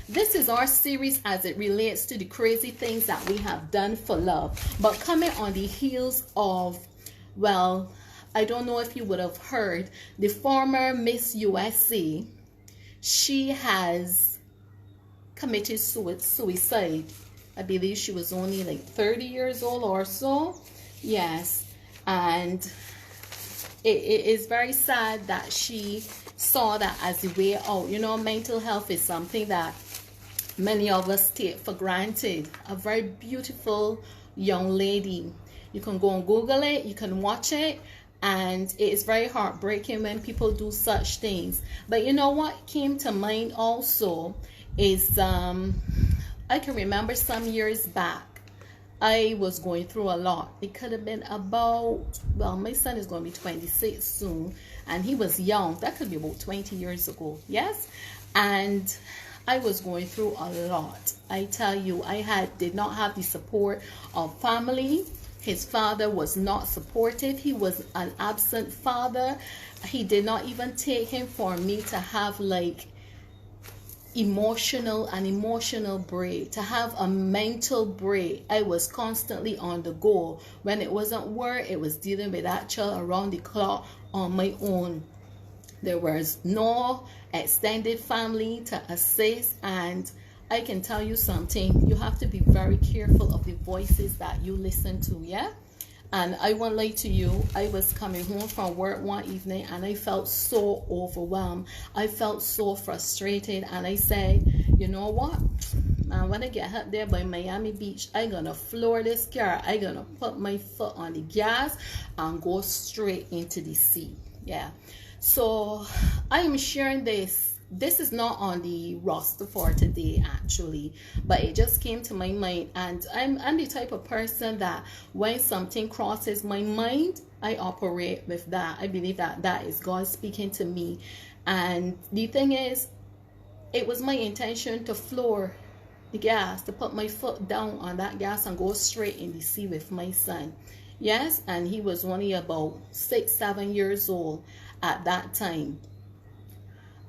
This is our series as it relates to the crazy things that we have done for love. But coming on the heels of, well, I don't know if you would have heard, the former Miss USA, she has committed suicide. I believe she was only like 30 years old or so. Yes. And it is very sad that she saw that as the way out. You know, mental health is something that many of us take for granted. A very beautiful young lady. You can go and Google it, you can watch it, and it is very heartbreaking when people do such things. But you know what came to mind also is I can remember some years back I was going through a lot. It could have been about, well, my son is going to be 26 soon, and he was young. That could be about 20 years ago. Yes. And I was going through a lot. I tell you, did not have the support of family. His father was not supportive. He was an absent father. He did not even take him for me to have like an emotional break, to have a mental break. I was constantly on the go. When it wasn't work, it was dealing with that child around the clock on my own. There was no extended family to assist, and I can tell you something, you have to be very careful of the voices that you listen to. Yeah. And I won't lie to you, I was coming home from work one evening and I felt so overwhelmed. I felt so frustrated, and I said, you know what? Man, when I get up there by Miami Beach, I'm going to floor this car. I'm going to put my foot on the gas and go straight into the sea. Yeah. So I am sharing this. This is not on the roster for today actually, but it just came to my mind, and I'm the type of person that when something crosses my mind, I operate with that. I believe that that is God speaking to me. And the thing is, it was my intention to floor the gas, to put my foot down on that gas and go straight in the sea with my son. Yes, and he was only about 6-7 years old at that time.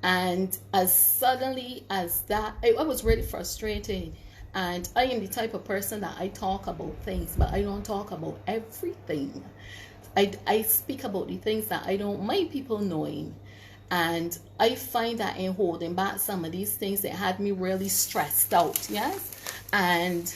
And as suddenly as that, I was really frustrated. And I am the type of person that I talk about things, but I don't talk about everything. I speak about the things that I don't mind people knowing. And I find that in holding back some of these things, it had me really stressed out. Yes. And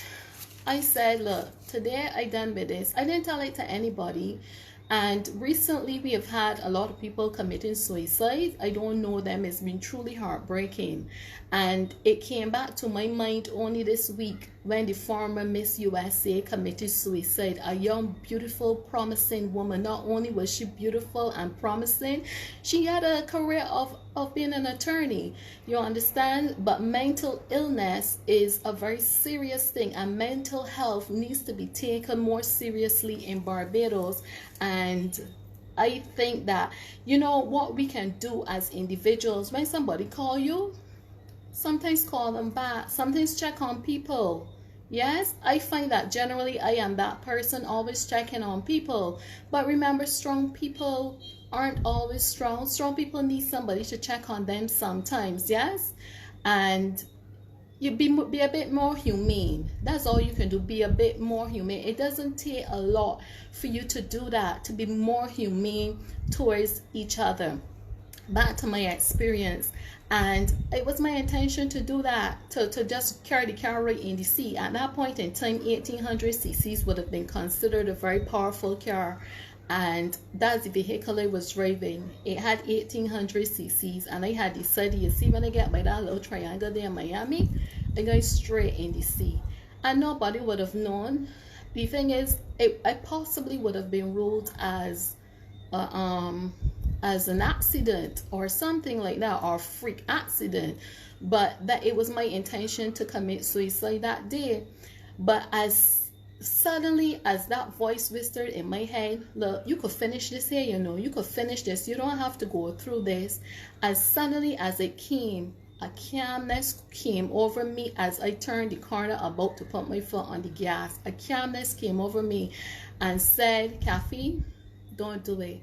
I said, look, today I done with this. I didn't tell it to anybody. And recently we have had a lot of people committing suicide. I don't know them. It's been truly heartbreaking. And it came back to my mind only this week when the former Miss USA committed suicide. A young, beautiful, promising woman. Not only was she beautiful and promising, she had a career of being an attorney. You understand? But mental illness is a very serious thing, and mental health needs to be taken more seriously in Barbados. And I think that, you know, what we can do as individuals, when somebody call you, sometimes call them back, sometimes check on people. Yes, I find that generally I am that person, always checking on people. But remember, strong people aren't always strong. Strong people need somebody to check on them sometimes. Yes, and you be a bit more humane. That's all you can do. Be a bit more humane. It doesn't take a lot for you to do that, to be more humane towards each other. Back to my experience, and it was my intention to do that, to just carry the car right in the sea. At that point in time, 1800 cc's would have been considered a very powerful car, and that's the vehicle I was driving. It had 1800 cc's, and I had decided, you see, when I get by that little triangle there in Miami, I'm going straight in the sea, and nobody would have known. The thing is, I possibly would have been ruled as an accident or something like that, or freak accident, but that it was my intention to commit suicide that day. But as suddenly as that voice whispered in my head, look, you could finish this here, you know, you could finish this, you don't have to go through this. As suddenly as it came, a calmness came over me as I turned the corner about to put my foot on the gas. A calmness came over me and said, Kathy, don't do it.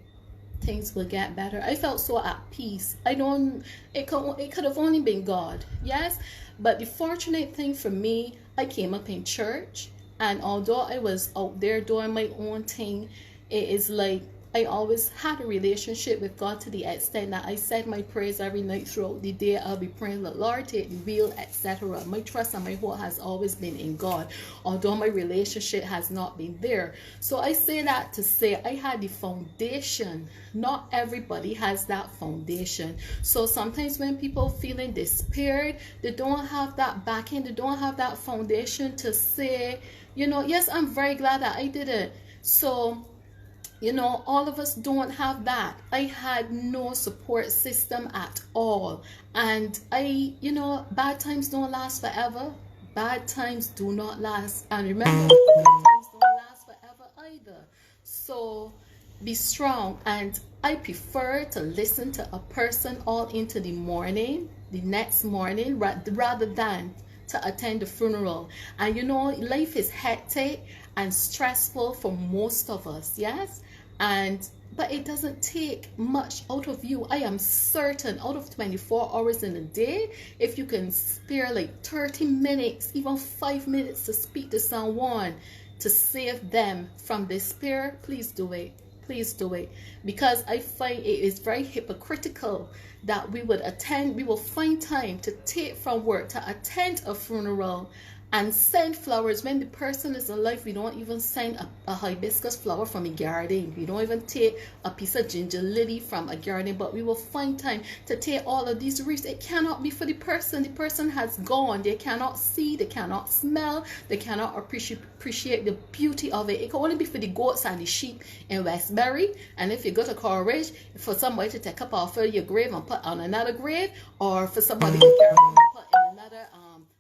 Things will get better. I felt so at peace. It could have only been God. Yes, But the fortunate thing for me, I came up in church, and although I was out there doing my own thing, it is like I always had a relationship with God to the extent that I said my prayers every night throughout the day. I'll be praying, Lord, take the wheel, etc. My trust and my hope has always been in God, although my relationship has not been there. So I say that to say I had the foundation. Not everybody has that foundation. So sometimes when people feeling despaired, they don't have that backing, they don't have that foundation to say, yes, I'm very glad that I did it. So all of us don't have that. I had no support system at all. And bad times don't last forever. Bad times do not last. And remember, good times don't last forever either. So be strong. And I prefer to listen to a person all into the morning, the next morning, rather than to attend the funeral. And life is hectic and stressful for most of us, yes? But it doesn't take much out of you. I am certain out of 24 hours in a day, if you can spare like 30 minutes, even 5 minutes to speak to someone to save them from despair, please do it. Please do it. Because I find it is very hypocritical that we will find time to take from work to attend a funeral and send flowers when the person is alive. We don't even send a hibiscus flower from a garden. We don't even take a piece of ginger lily from a garden, but we will find time to take all of these wreaths. It cannot be for the person. The person has gone. They cannot see, they cannot smell, they cannot appreciate the beauty of it. It can only be for the goats and the sheep in Westbury. And if you go to Coleridge, for somebody to take up off of your grave and put on another grave, or for somebody to carry and put in another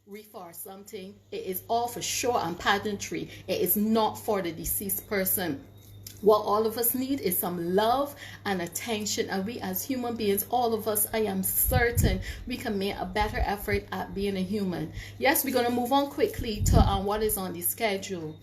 wreath or something, it is all for show and pageantry. It is not for the deceased person. What all of us need is some love and attention, and we as human beings, all of us, I am certain we can make a better effort at being a human. Yes, we're going to move on quickly to what is on the schedule.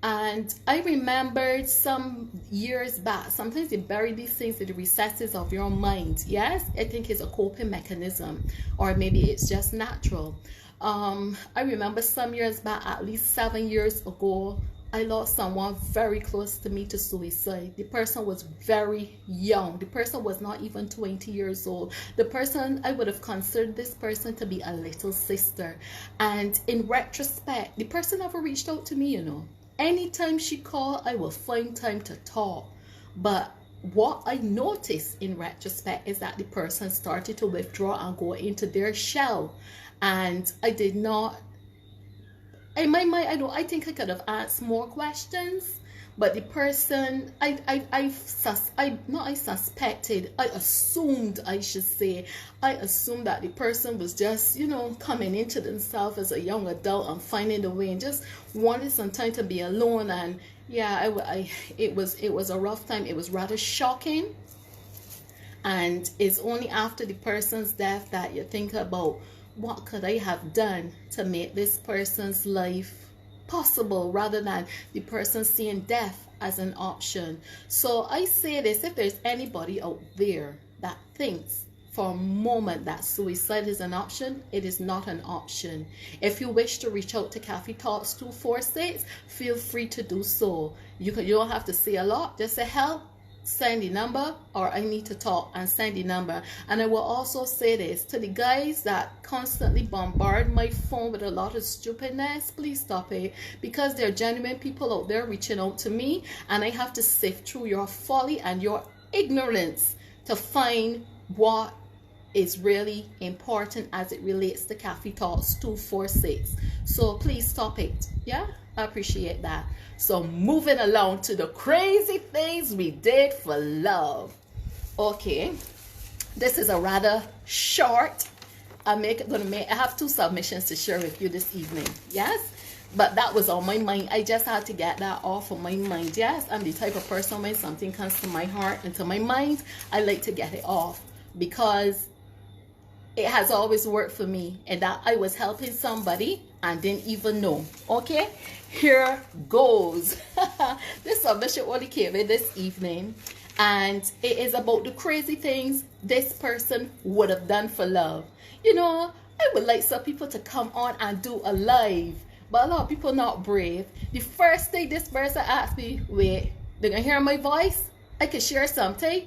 And I remembered some years back, sometimes you bury these things in the recesses of your mind. Yes, I think it's a coping mechanism, or maybe it's just natural. I remember some years back, at least 7 years ago, I lost someone very close to me to suicide. The person was very young. The person was not even 20 years old. The person, I would have considered this person to be a little sister. And in retrospect, the person never reached out to me, Anytime she called, I will find time to talk. But what I noticed in retrospect is that the person started to withdraw and go into their shell. And I did not, in my mind, I think I could have asked more questions, but the person, I assumed that the person was just, coming into themselves as a young adult and finding the way and just wanted some time to be alone. And yeah, it was a rough time. It was rather shocking. And it's only after the person's death that you think about, what could I have done to make this person's life possible, rather than the person seeing death as an option. So I say this, if there's anybody out there that thinks for a moment that suicide is an option, it is not an option. If you wish to reach out to Cafe Talks 246, feel free to do so. You don't have to say a lot, just say help, send the number, or I need to talk, and send the number. And I will also say this to the guys that constantly bombard my phone with a lot of stupidness, please stop it, because there are genuine people out there reaching out to me, and I have to sift through your folly and your ignorance to find what is really important as it relates to Cafe Talks 246. So please stop it. Yeah, I appreciate that. So moving along to the crazy things we did for love. Okay, this is a rather short. I have 2 submissions to share with you this evening. Yes, but that was on my mind. I just had to get that off of my mind. Yes, I'm the type of person, when something comes to my heart and to my mind, I like to get it off, because it has always worked for me, and that I was helping somebody and didn't even know. Okay, here goes. This submission only came in this evening, and it is about the crazy things this person would have done for love. I would like some people to come on and do a live, but a lot of people not brave. The first thing this person asked me, wait, they gonna hear my voice? I can share something.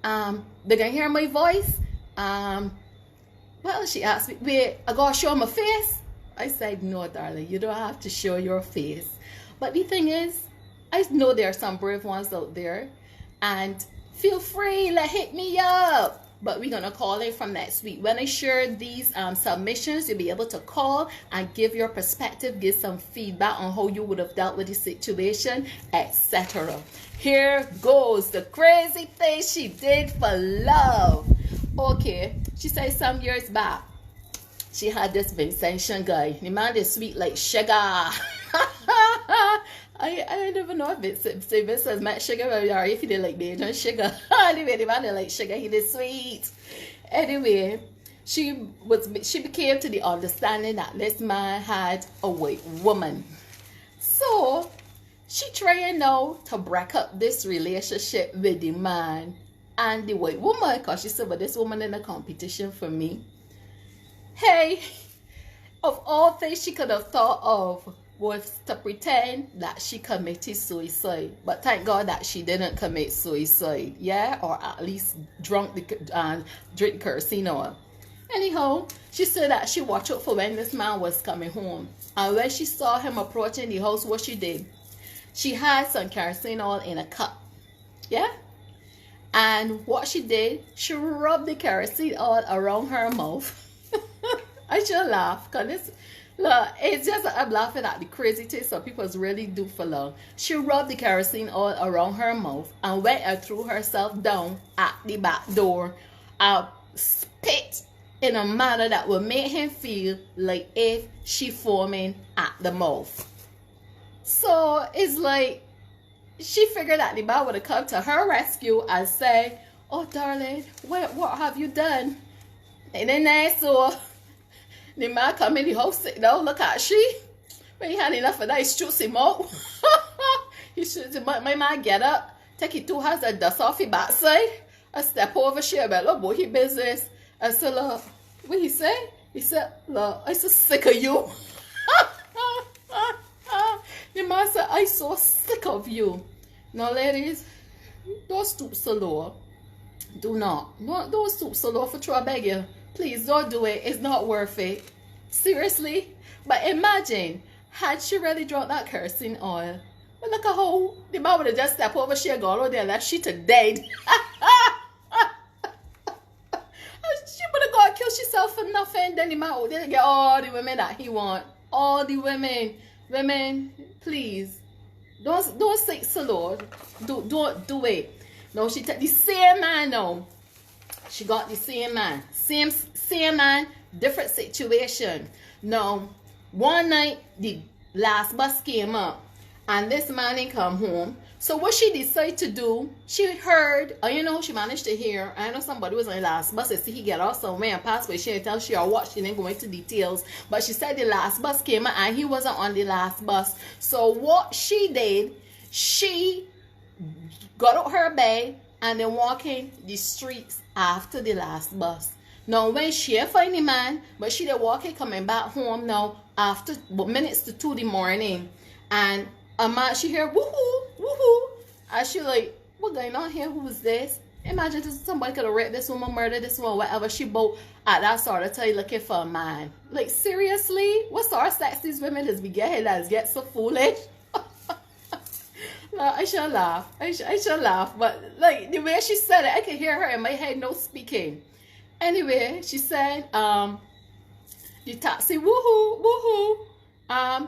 They gonna hear my voice. Well, she asked me, wait, I gotta show my face? I said, no, darling, you don't have to show your face. But the thing is, I know there are some brave ones out there, and feel free, hit me up. But we're gonna call it from next week. When I share these submissions, you'll be able to call and give your perspective, give some feedback on how you would have dealt with the situation, etc. Here goes the crazy thing she did for love. Okay, she said some years back, she had this Vincentian guy. The man is sweet like sugar. I don't even know if Vincent met sugar or if he did like Bajan sugar. Anyway, the man did like sugar, he did sweet. Anyway, she became to the understanding that this man had a white woman. So she trying now to break up this relationship with the man and the white woman, because she said, but this woman in a competition for me. Hey, of all things she could have thought of was to pretend that she committed suicide. But thank God that she didn't commit suicide, yeah? Or at least drink kerosene oil. Anyhow, she said that she watched out for when this man was coming home. And when she saw him approaching the house, what she did? She had some kerosene oil in a cup, yeah? And what she did, she rubbed the kerosene oil around her mouth. I should laugh, because look, it's just, I'm laughing at the crazy thing some people really do for love. She rubbed the kerosene oil around her mouth and went and threw herself down at the back door and spit in a manner that would make him feel like if she foaming at the mouth. So it's like, she figured that the man would have come to her rescue and say, oh darling, what have you done? And then so the man come in the house, sit down, look at she. When he had enough of that, he shoots him out. He shoots him out. My man get up, take his 2 hands and dust off his backside. I step over she but look, boy, he business. I said, look, what he say? He said, look, I'm so sick of you. The man said, I'm so sick of you. Now, ladies, don't stoop so low. Do not. Don't stoop so low for try, I beg you. Please don't do it. It's not worth it. Seriously. But imagine, had she really drunk that kerosene oil, but look at how the man would have just stepped over she and gone over there and left she to dead. She would have gone and killed herself for nothing. Then the man would get all the women that he want. All the women. Women, please. Don't say so Lord. Don't do it. No, she took the same man now. She got the same man. Same man, different situation. Now, one night, the last bus came up. And this man didn't come home. So what she decided to do, she heard, she managed to hear. I know somebody was on the last bus. They see he get off somewhere and pass away. She didn't tell she or what. She didn't go into details. But she said the last bus came up and he wasn't on the last bus. So what she did, she got out her bed and then walking the streets after the last bus. Now when she find the man, but she did walking coming back home now after minutes to 2 in the morning. And a man, she hear woohoo, woohoo. And she like, what going on here? Who is this? Imagine somebody could have raped this woman, murdered this woman, whatever. She both at that sort of time looking for a man. Like seriously? What sort of sex these women is be getting that get so foolish? No, I shall laugh. I shall laugh. But like the way she said it, I can hear her in my head, no speaking. Anyway, she said, the taxi, woohoo, woohoo.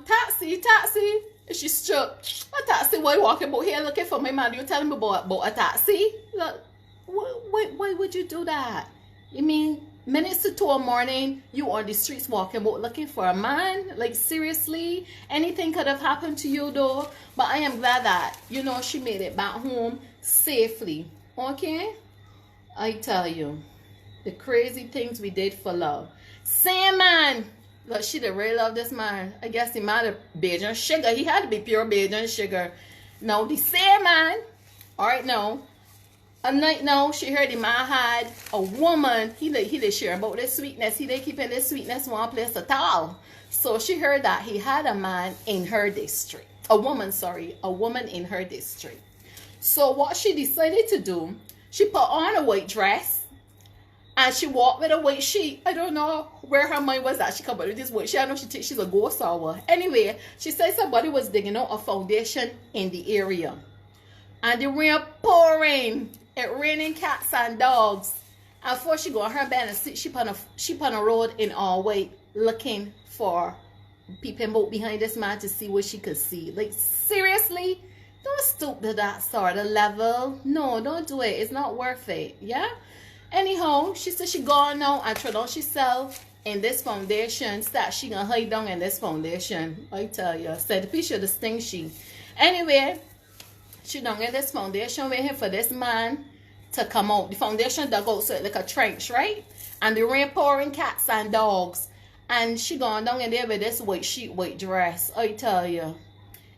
Taxi. And she struck a taxi. Why walking about here looking for my man? You telling me about a taxi? Look, why would you do that? You mean minutes to 2 in the morning, you on the streets walking about looking for a man? Like seriously? Anything could have happened to you though. But I am glad that, she made it back home safely. Okay? I tell you, the crazy things we did for love. Same man. Look, she did really love this man. I guess he might have Bajan sugar. He had to be pure Bajan sugar. Now, the same man, all right now, A night now, she heard the man had a woman. He did share about this sweetness. He did keeping this sweetness one place at all. So she heard that he had a man in her district. A woman in her district. So what she decided to do, she put on a white dress and she walked with a white sheet. I don't know where her mind was at. She come up with this white sheet. I know she's a ghost hour. Anyway, she said somebody was digging out a foundation in the area. And the rain pouring. It raining cats and dogs. And before she go on her bed and sit, she on a road in all white looking for peeping boat behind this man to see what she could see. Like, seriously? Don't stoop to that sort of level. No, don't do it. It's not worth it. Yeah? Anyhow, she said she gone now and throw down herself in this foundation. That she gonna hide down in this foundation. I tell you. Said the picture the sting she. Anyway, she down in this foundation waiting for this man to come out. The foundation dug out so it like a trench, right? And the rain pouring cats and dogs. And she gone down in there with this white sheet, white dress. I tell you.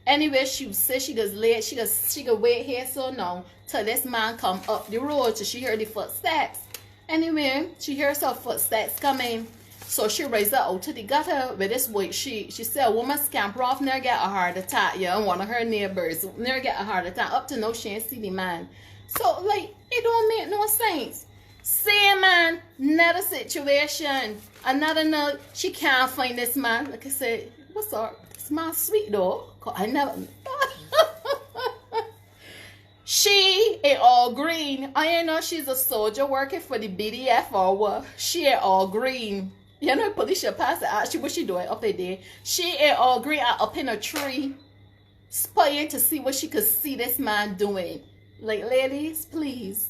Anyway, she said she goes late. She could wait here so now till this man come up the road till she heard the footsteps. Anyway, she hears her footsteps coming. So she raised her out to the gutter with this white sheet. She said a woman scamper off near get a heart attack. Yeah, and one of her neighbors near get a heart attack. Up to now she ain't see the man. So like it don't make no sense. Same man, another situation. Another note, she can't find this man. Like I said, what's up? This man sweet though. I never She ain't all green. I ain't know she's a soldier working for the BDF or what. She ain't all green. You know, police should pass it out. She what she doing up there. She ain't all green up in a tree, spying to see what she could see this man doing. Like, ladies, please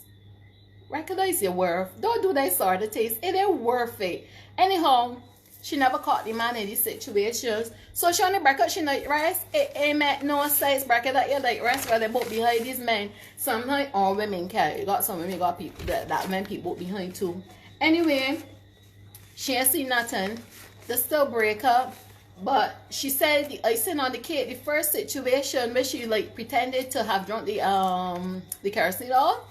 recognize your worth. Don't do that sort of taste. It ain't worth it. Anyhow, she never caught the man in these situations. So she only break up she night rest. It ain't make no sense. Break it up your night rest while they both behind these men. Sometimes all women can. You got some women got people that men people behind too. Anyway, she ain't seen nothing. They still break up. But she said the icing on the cake, the first situation where she like pretended to have drunk the kerosene oil,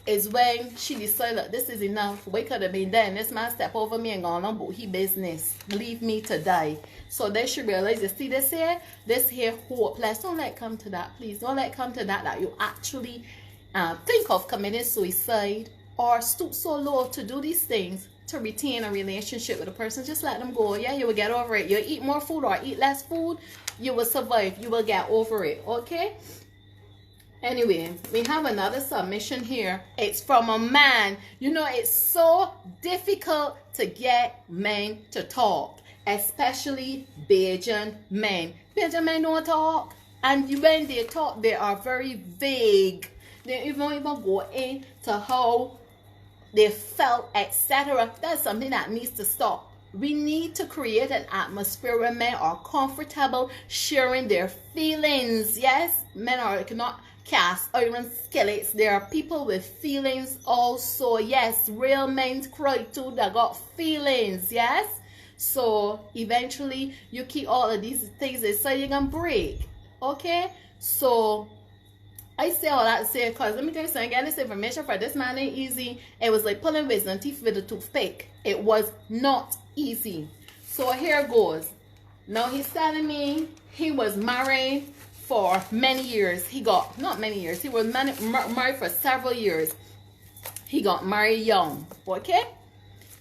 is when she decided that this is enough. What could have been done? This man step over me and gone on about his business. Leave me to die. So then she realized, you see this here hopeless. Don't let it come to that, please. Don't let it come to that you actually think of committing suicide or stoop so low to do these things to retain a relationship with a person. Just let them go. Yeah, you will get over it. You eat more food or eat less food, you will survive. You will get over it. Okay? Anyway, we have another submission here. It's from a man. You know, it's so difficult to get men to talk, especially Bajan men. Bajan men don't talk. And when they talk, they are very vague. They don't even go into how they felt, etc. That's something that needs to stop. We need to create an atmosphere where men are comfortable sharing their feelings. Yes, men are not cast iron skillets. There are people with feelings also. Yes, real men cry too that got feelings. Yes, so eventually you keep all of these things inside, you're gonna break. Okay, so I say all that to say, because let me tell you something, getting this information for this man ain't easy. It was like pulling wisdom teeth with a toothpick. It was not easy. So here goes. Now he's telling me he was married for many years. He got, not many years, he was married for several years. He got married young, okay?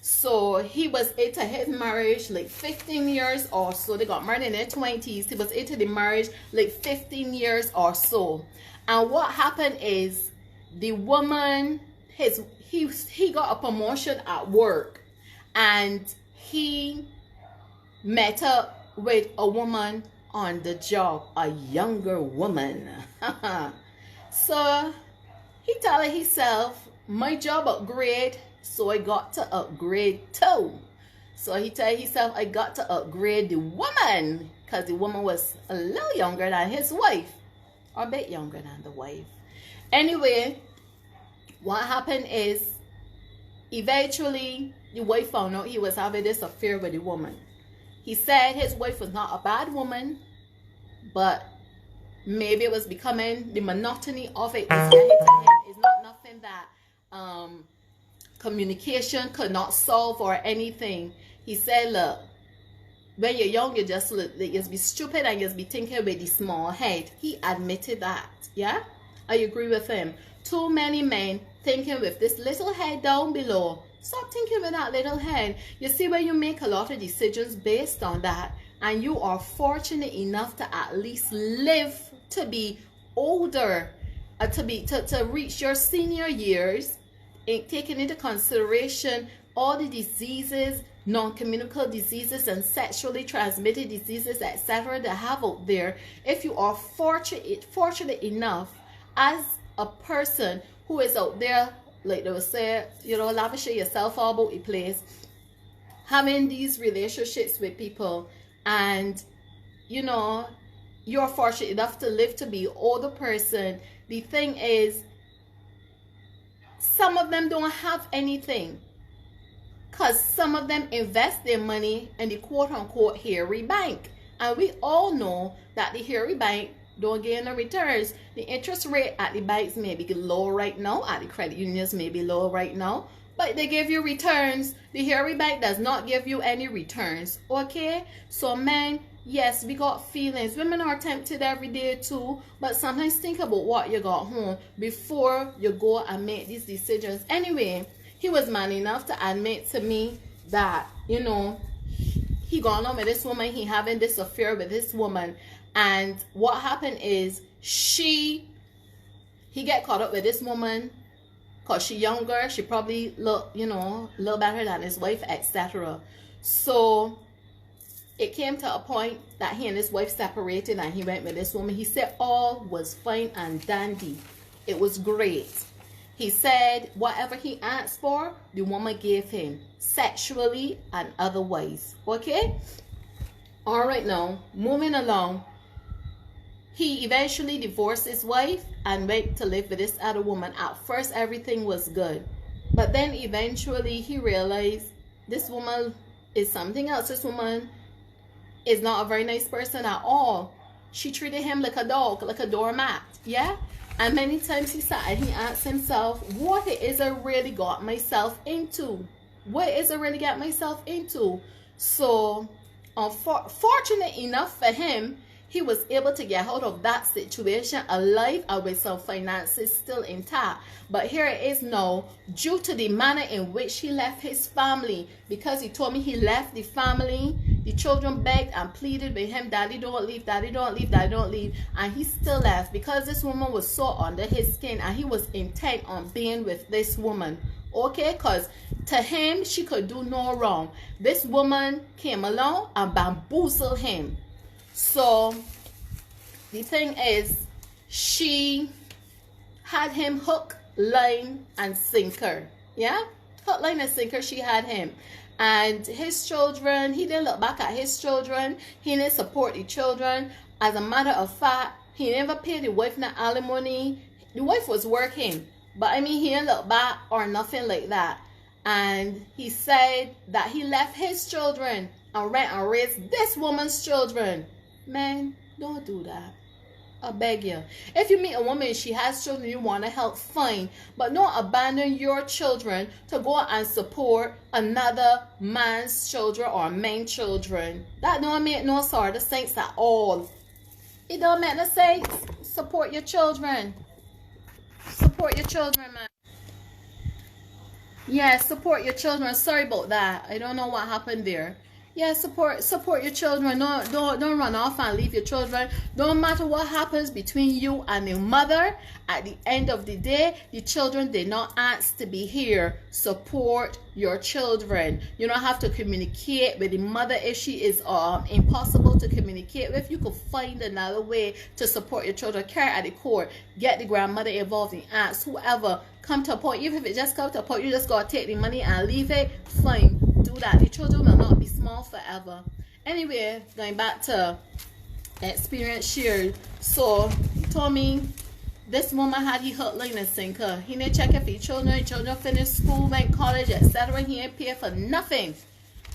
So he was into his marriage like 15 years or so. They got married in their 20s. He was into the marriage like 15 years or so. And what happened is the woman, he got a promotion at work, and he met up with a woman on the job, a younger woman. So he told himself, my job upgrade, so I got to upgrade too. So he told himself, I got to upgrade the woman, because the woman was a little younger than his wife. A bit younger than the wife. Anyway, what happened is eventually the wife found out he was having this affair with the woman. He said his wife was not a bad woman, but maybe it was becoming the monotony of it is getting to him. It's not nothing something that communication could not solve or anything. He said, look, when you're young, you just be stupid and just be thinking with the small head. He admitted that. Yeah, I agree with him. Too many men thinking with this little head down below. Stop thinking with that little head. You see, when you make a lot of decisions based on that, and you are fortunate enough to at least live to be older, to reach your senior years, taking into consideration all the diseases, non-communicable diseases and sexually transmitted diseases, etc. that have out there. If you are fortunate enough as a person who is out there, like they would say, lavishing yourself all about the place, having these relationships with people, and you're fortunate enough to live to be an older person. The thing is, some of them don't have anything, because some of them invest their money in the quote-unquote hairy bank, and we all know that the hairy bank don't get no returns. The interest rate at the banks may be low right now, at the credit unions may be low right now, but they give you returns. The hairy bank does not give you any returns. Okay, so men, yes, we got feelings. Women are tempted every day too, but sometimes think about what you got home before you go and make these decisions. Anyway, he was man enough to admit to me that, he gone on with this woman, he having this affair with this woman, and what happened is he get caught up with this woman because she younger, she probably look, a little better than his wife, etc. So it came to a point that he and his wife separated and he went with this woman. He said all was fine and dandy. It was great. He said whatever he asked for, the woman gave him, sexually and otherwise. Okay? All right, now, moving along. He eventually divorced his wife and went to live with this other woman. At first, everything was good. But then eventually he realized this woman is something else. This woman is not a very nice person at all. She treated him like a dog, like a doormat. Yeah? And many times he sat and he asked himself, what is I really got myself into? What is I really got myself into? So, fortunate enough for him, he was able to get out of that situation alive and with some finances still intact. But here it is now, due to the manner in which he left his family, because he told me he left the family, the children begged and pleaded with him, daddy don't leave, daddy don't leave, daddy don't leave, and he still left because this woman was so under his skin and he was intent on being with this woman. Okay, because to him, she could do no wrong. This woman came along and bamboozled him. So the thing is, she had him hook, line, and sinker. Yeah? Hook, line, and sinker, she had him. And his children, he didn't look back at his children. He didn't support the children. As a matter of fact, he never paid the wife no alimony. The wife was working. But I mean, he didn't look back or nothing like that. And he said that he left his children and went and raised this woman's children. Man, don't do that. I beg you. If you meet a woman, she has children, you want to help, fine. But don't abandon your children to go and support another man's children or men's children. That don't make no sort of sense at all. It don't make no sense. Support your children. Support your children, man. Yeah, support your children. Sorry about that. I don't know what happened there. Yeah, support your children. Don't run off and leave your children. Don't matter what happens between you and your mother. At the end of the day, the children did not ask to be here. Support your children. You don't have to communicate with the mother if she is impossible to communicate with. You could find another way to support your children. Carry at the court. Get the grandmother involved in ask whoever. Come to a point. Even if it just comes to a point, you just gotta take the money and leave it. Fine. Do that. The children will not be small forever. Anyway, going back to experience shared. So he told me this woman had he hook, line, and sinker. He didn't check if his children finished school, went college, etc. He didn't pay for nothing.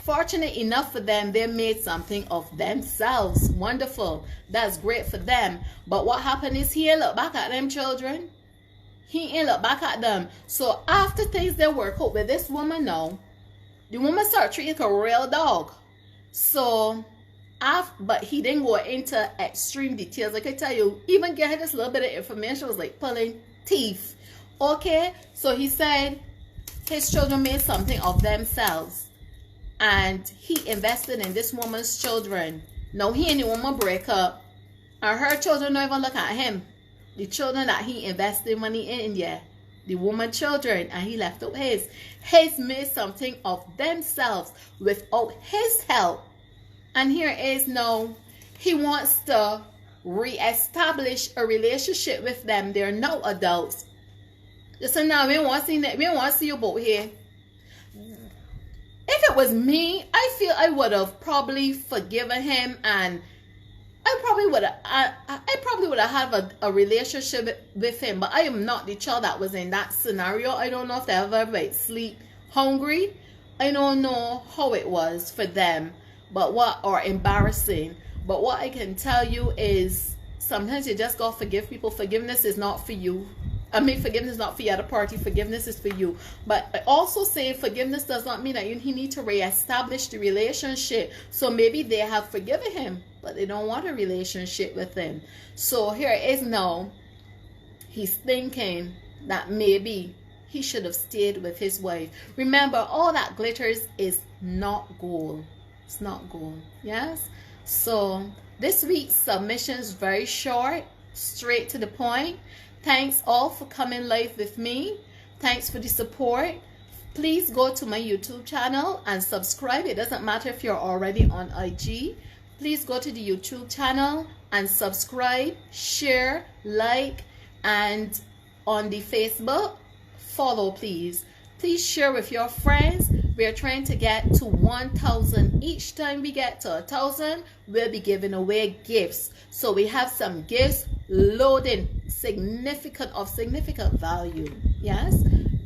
Fortunate enough for them, they made something of themselves. Wonderful. That's great for them. But what happened is he look back at them children. He ain't look back at them. So after things they work out with this woman now, the woman start treating like a real dog. So, but he didn't go into extreme details. Like I tell you, even get this little bit of information was like pulling teeth. Okay, so he said his children made something of themselves, and he invested in this woman's children. Now he and the woman break up, and her children don't even look at him. The children that he invested money in, yeah, the woman children, and he left out his. His made something of themselves without his help. And here is now, he wants to re-establish a relationship with them. They're now adults. So now we don't want to see that. We don't want to see you both here. If it was me, I feel I would have probably forgiven him, and I probably would have had a relationship with him. But I am not the child that was in that scenario. I don't know if they ever like sleep hungry. I don't know how it was for them, or embarrassing. But what I can tell you is sometimes you just gotta forgive people. Forgiveness is not for you. I mean, forgiveness is not for the other party. Forgiveness is for you. But I also say forgiveness does not mean that he need to reestablish the relationship. So maybe they have forgiven him, but they don't want a relationship with him. So here it is now. He's thinking that maybe he should have stayed with his wife. Remember, all that glitters is not gold. It's not gold. Yes? So this week's submission is very short, straight to the point. Thanks all for coming live with me. Thanks for the support. Please go to my YouTube channel and subscribe. It doesn't matter if you're already on IG. Please go to the YouTube channel and subscribe, share, like, and on the Facebook, follow please. Please share with your friends. We're trying to get to 1,000. Each time we get to 1,000, we'll be giving away gifts. So we have some gifts loading significant value. Yes,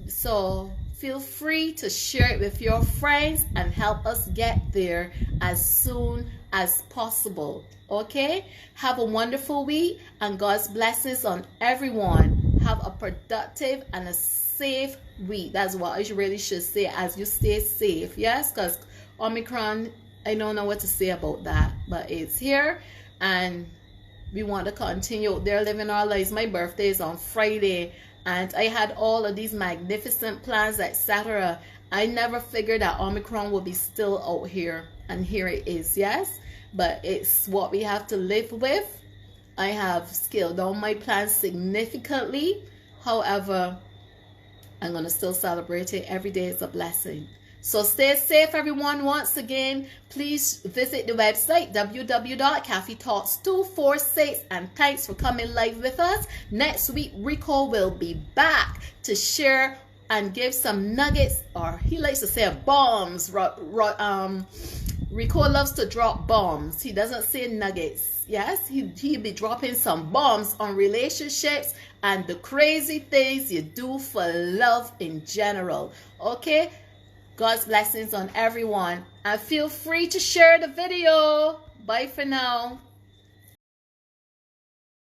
so feel free to share it with your friends and help us get there as soon as possible. Okay, have a wonderful week and God's blessings on everyone. Have a productive and a safe week. That's what I really should say, as you stay safe. Yes, because Omicron, I don't know what to say about that, but it's here and we want to continue there living our lives. My birthday is on Friday and I had all of these magnificent plans, etc. I never figured that Omicron would be still out here, and here it is. Yes, but it's what we have to live with. I have scaled down my plans significantly. However, I'm going to still celebrate it. Every day is a blessing. So stay safe, everyone. Once again, please visit the website www.caffeetalks246, and thanks for coming live with us. Next week, Rico will be back to share and give some nuggets, or he likes to say bombs. Rico loves to drop bombs. He doesn't say nuggets. Yes, he'll be dropping some bombs on relationships and the crazy things you do for love in general. Okay? God's blessings on everyone. And feel free to share the video. Bye for now.